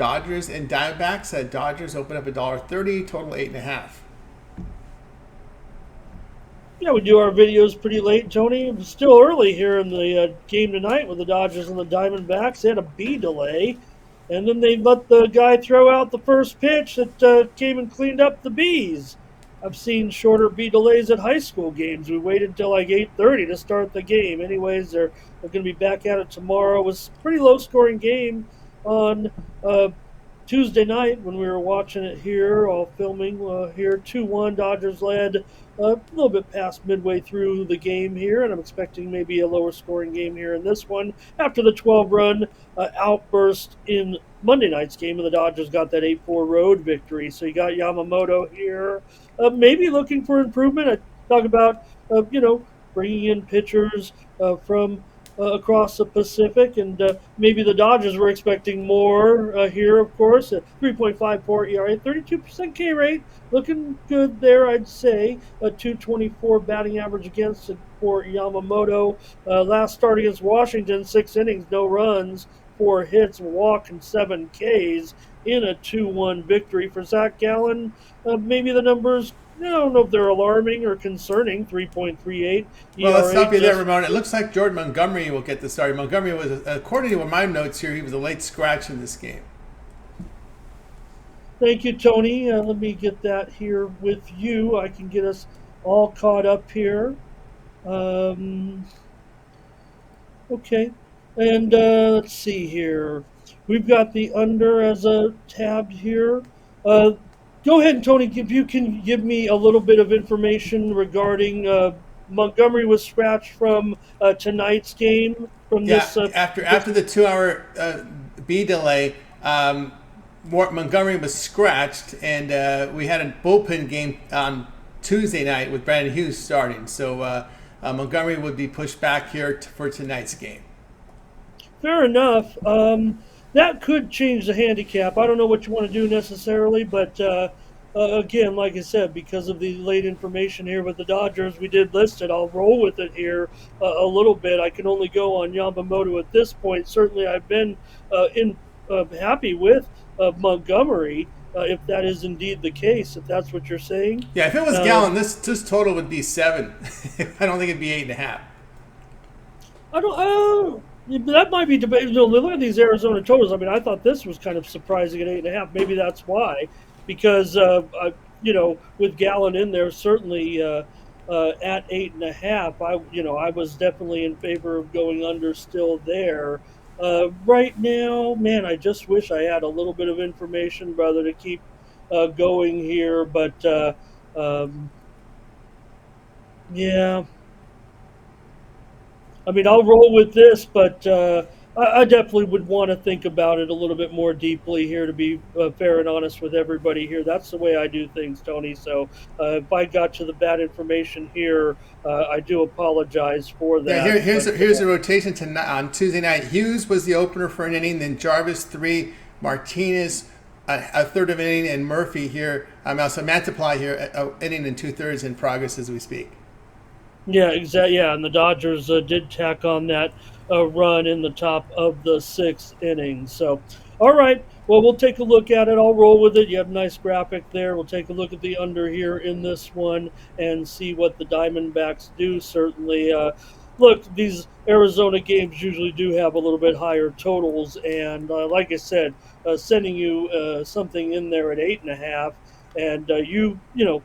Dodgers and Diamondbacks. Dodgers open up $1.30, total 8.5. Yeah, we do our videos pretty late, Tony. It was still early here in the game tonight with the Dodgers and the Diamondbacks. They had a B delay, and then they let the guy throw out the first pitch that came and cleaned up the Bs. I've seen shorter B delays at high school games. We waited until like 8:30 to start the game. Anyways, they're going to be back at it tomorrow. It was a pretty low-scoring game on Tuesday night when we were watching it here, all filming here. 2-1, Dodgers led a little bit past midway through the game here, and I'm expecting maybe a lower scoring game here in this one after the 12-run outburst in Monday night's game, and the Dodgers got that 8-4 road victory. So you got Yamamoto here, maybe looking for improvement. I talk about, bringing in pitchers from across the Pacific, and maybe the Dodgers were expecting more here, of course. 3.54 ERA, 32% K rate, looking good there, I'd say. A 224 batting average against for Yamamoto. Last start against Washington, 6 innings, no runs, 4 hits, a walk, and 7 Ks in a 2-1 victory for Zach Gallen. Maybe the numbers, I don't know if they're alarming or concerning. 3.38 Well, let's ERA. stop you there, Ramon. It looks like Jordan Montgomery will get the start. Montgomery was, according to my notes here, he was a late scratch in this game. Thank you, Tony. Let me get that here with you. I can get us all caught up here. Okay. And let's see here. We've got the under as a tab here. Go ahead, Tony, if you can give me a little bit of information regarding Montgomery was scratched from tonight's game. From this after the 2-hour B delay, Montgomery was scratched, and we had a bullpen game on Tuesday night with Brandon Hughes starting. So Montgomery would be pushed back here for tonight's game. Fair enough. That could change the handicap. I don't know what you want to do necessarily, but again, like I said, because of the late information here with the Dodgers, we did list it. I'll roll with it here a little bit. I can only go on Yamamoto at this point. Certainly, I've been happy with Montgomery, if that is indeed the case, if that's what you're saying. Yeah, if it was Gallen, this total would be 7. I don't think it'd be 8.5. That might be debatable. Look at these Arizona totals. I mean, I thought this was kind of surprising at 8.5. Maybe that's why, because with Gallen in there, certainly at 8.5, I was definitely in favor of going under still there. Right now, man, I just wish I had a little bit of information, brother, to keep going here. But yeah. I mean, I'll roll with this, but I definitely would want to think about it a little bit more deeply here, to be fair and honest with everybody here. That's the way I do things, Tony. So if I got you the bad information here, I do apologize for that. Yeah, here's a rotation tonight. On Tuesday night, Hughes was the opener for an inning, then Jarvis 3, Martinez a third of an inning, and Murphy here. Also Mantiply here, an inning and 2/3 in progress as we speak. Yeah, exactly. Yeah, and the Dodgers did tack on that run in the top of the 6th inning. So, all right. Well, we'll take a look at it. I'll roll with it. You have a nice graphic there. We'll take a look at the under here in this one and see what the Diamondbacks do. Certainly, look, these Arizona games usually do have a little bit higher totals. And like I said, sending you something in there at 8.5. And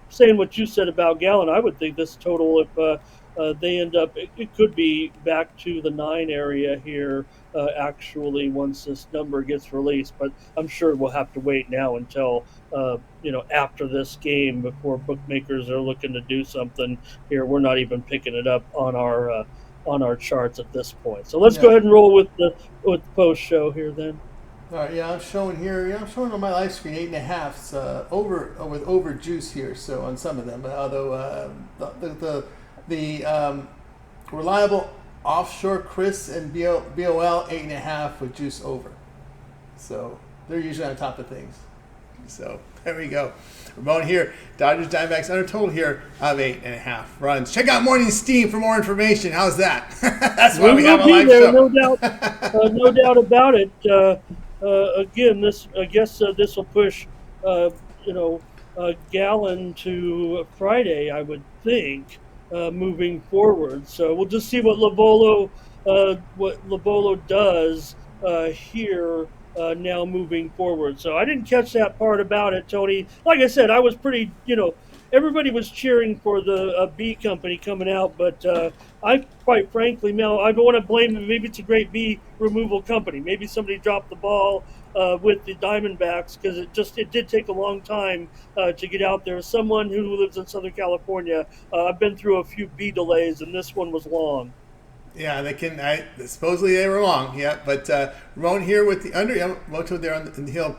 saying what you said about Gallen, I would think this total, if they end up, it could be back to the 9 area here, actually, once this number gets released. But I'm sure we'll have to wait now until, after this game before bookmakers are looking to do something here. We're not even picking it up on our charts at this point. So let's go ahead and roll with the post show here then. All right, I'm showing here. I'm showing on my live screen 8.5. It's over juice here. So on some of them, although the reliable offshore Chris and BOL 8.5 with juice over. So they're usually on top of things. So there we go. Ramon here. Dodgers Diamondbacks under total here of 8.5 runs. Check out Morning Steam for more information. How's that? That's why we have a live show. No doubt about it. again, this I guess this will push uh, you know Gallon to Friday, I would think, moving forward. So we'll just see what Lobolo does here now moving forward. So I didn't catch that part about it, Tony. Like I said, I was pretty, everybody was cheering for the B company coming out, but I quite frankly, Mel, I don't want to blame them. Maybe it's a great bee removal company. Maybe somebody dropped the ball with the Diamondbacks because it did take a long time to get out there. As someone who lives in Southern California, I've been through a few bee delays, and this one was long. Yeah, they can. Supposedly they were wrong. Yeah, but Ramon here with the under. Yeah, Moto there on the hill.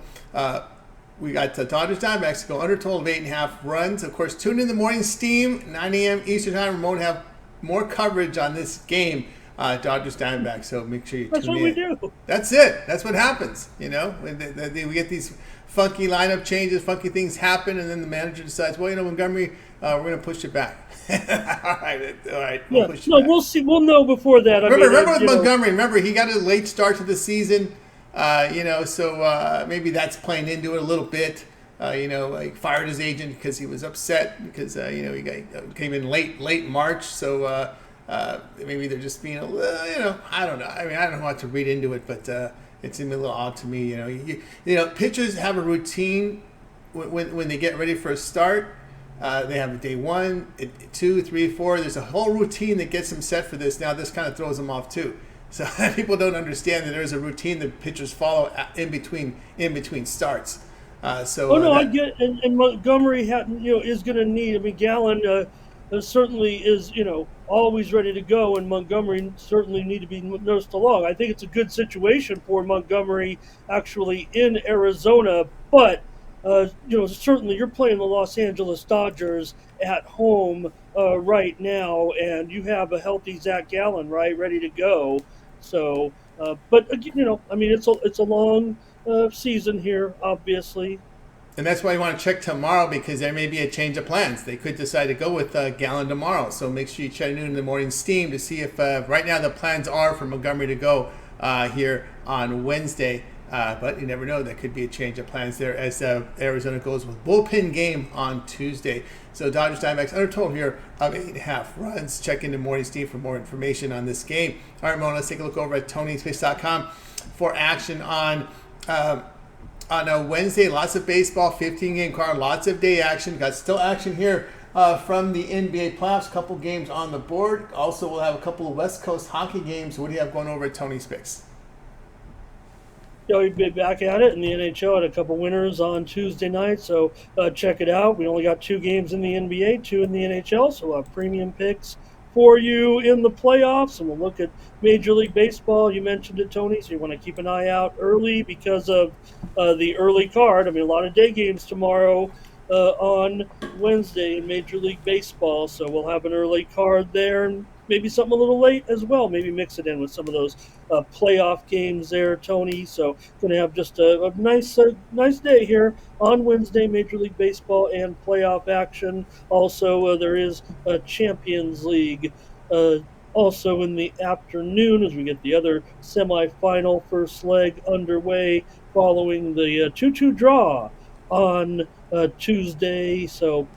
We got Dodgers Diamondbacks go under total of 8.5 runs. Of course, tune in the morning steam, 9 a.m. Eastern time. Ramon have more coverage on this game, Dodgers Diamondbacks. So make sure you That's tune what in. we do. That's it. That's what happens. When we get these funky lineup changes, funky things happen, and then the manager decides, well, Montgomery, we're going to push it back. all right, we'll Yeah, push it no, back. we'll see. We'll know before that. Remember with Montgomery. Remember he got a late start to the season. So maybe that's playing into it a little bit. Like fired his agent because he was upset because came in late March. So maybe they're just being a little, I don't know. I mean, I don't know what to read into it, but it seemed a little odd to me. Pitchers have a routine when they get ready for a start. They have a day 1, 2, 3, 4. There's a whole routine that gets them set for this. Now this kind of throws them off too. So people don't understand that there's a routine that pitchers follow in between starts. Oh no, I get, and Montgomery is going to need. I mean, Gallon certainly is always ready to go, and Montgomery certainly need to be nursed along. I think it's a good situation for Montgomery actually in Arizona, but certainly you're playing the Los Angeles Dodgers at home right now, and you have a healthy Zach Gallen ready to go. So, but I mean, it's a long season here, obviously. And that's why you want to check tomorrow because there may be a change of plans. They could decide to go with Gallon tomorrow. So make sure you check in the morning steam to see if right now the plans are for Montgomery to go here on Wednesday. But you never know. That could be a change of plans there as Arizona goes with bullpen game on Tuesday. So Dodgers Diamondbacks under total here of 8.5 runs. Check into morning steam for more information on this game. All right, Mona, let's take a look over at TonySpace.com for action on a Wednesday. Lots of baseball, 15-game card, lots of day action. Got still action here from the NBA playoffs. Couple games on the board. Also, we'll have a couple of West Coast hockey games. What do you have going over at Tony's Picks? We'll be back at it in the NHL. Had a couple winners on Tuesday night, so check it out. We only got 2 games in the NBA, 2 in the NHL, so we'll have premium picks for you in the playoffs, and we'll look at Major League Baseball. You mentioned it, Tony, so you want to keep an eye out early because of the early card. I mean, a lot of day games tomorrow on Wednesday in Major League Baseball, so we'll have an early card there, and maybe something a little late as well. Maybe mix it in with some of those playoff games there, Tony. So going to have just a nice day here on Wednesday, Major League Baseball and playoff action. Also, there is a Champions League also in the afternoon as we get the other semifinal first leg underway following the 2-2 draw on Tuesday. So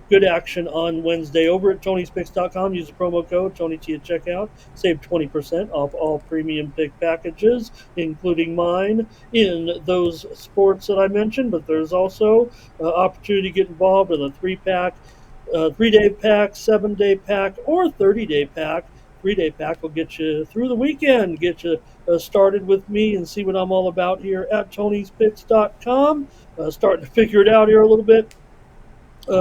good action on Wednesday over at Tony'sPicks.com. Use the promo code TonyT at checkout. Save 20% off all premium pick packages, including mine, in those sports that I mentioned. But there's also opportunity to get involved with a 3-pack, 3-day pack, 7-day pack, or 30-day pack. 3-day pack will get you through the weekend, get you started with me and see what I'm all about here at Tony'sPicks.com. Starting to figure it out here a little bit.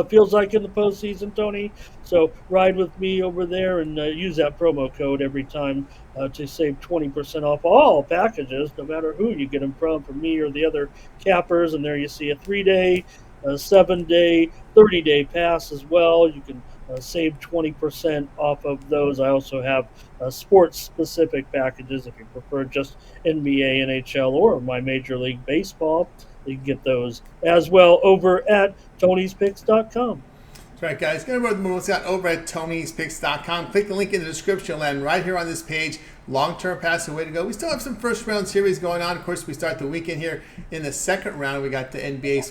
Feels like in the postseason, Tony. So ride with me over there and use that promo code every time to save 20% off all packages, no matter who you get them from me or the other cappers. And there you see a 3-day, 7-day, 30-day pass as well. You can save 20% off of those. I also have sports-specific packages if you prefer just NBA, NHL, or my Major League Baseball. You can get those as well over at Tony'sPicks.com. That's right, guys. Go over to the Scott over at Tony'sPicks.com. Click the link in the description and right here on this page. long-term pass, the way to go. We still have some first-round series going on. Of course, we start the weekend here in the second round. We got the NBA's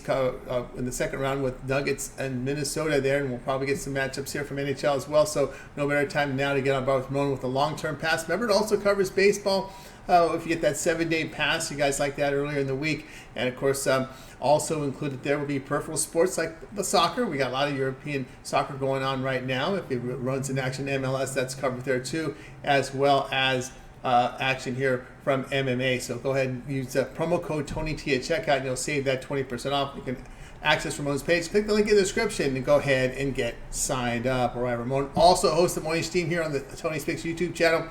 in the second round with Nuggets and Minnesota there, and we'll probably get some matchups here from NHL as well. So no better time now to get on board with Ramon with the long-term pass. Remember, it also covers baseball. If you get that 7-day pass, you guys like that earlier in the week. And of course, also included there will be peripheral sports like the soccer. We got a lot of European soccer going on right now. If it runs in action MLS, that's covered there too, as well as action here from MMA. So go ahead and use the promo code TonyT at checkout, and you'll save that 20% off. You can access Ramon's page. Click the link in the description and go ahead and get signed up. All right, Ramon also hosts the morning stream here on the Tony Speaks YouTube channel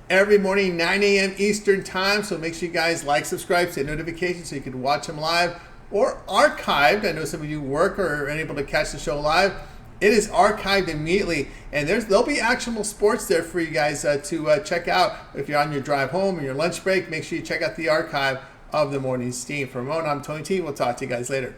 every morning, 9 a.m. Eastern time. So make sure you guys like, subscribe, set notifications so you can watch them live or archived. I know some of you work or are unable to catch the show live. It is archived immediately, and there'll be actionable sports there for you guys to check out. If you're on your drive home or your lunch break, make sure you check out the archive of the morning stream. For Ramon, I'm Tony T. We'll talk to you guys later.